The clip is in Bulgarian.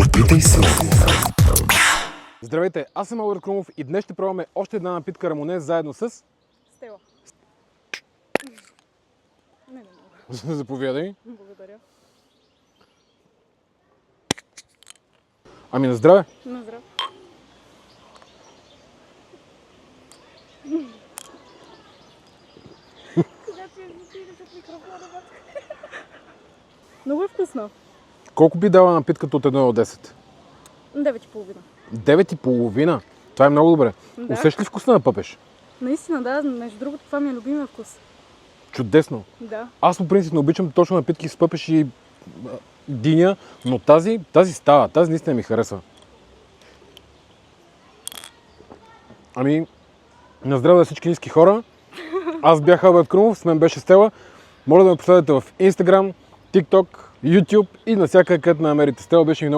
Опитай се. Здравейте, аз съм Алър Крумов и днес ще пробваме още една напитка Рамоне заедно с... Стела. Не мога. Заповядай. Благодаря. Ами на здраве. На здраве. Когато я витига с микрофона. Много е вкусно. Колко би дала напитката от 1 до 10? 9,5. 9,5. Това е много добре. Да. Усещаш ли вкуса на пъпеш? Наистина, да. Между другото, това ми е любимия вкус. Чудесно. Да. Аз по принцип не обичам точно напитки с пъпеш и диня, но тази става. Тази наистина ми харесва. Ами, на здраве на всички ниски хора. Аз бях Алър Крумов, с мен беше Стела. Моля да ме последвате в Instagram, TikTok, YouTube и навсякъде, където намерите. Стела беше ми много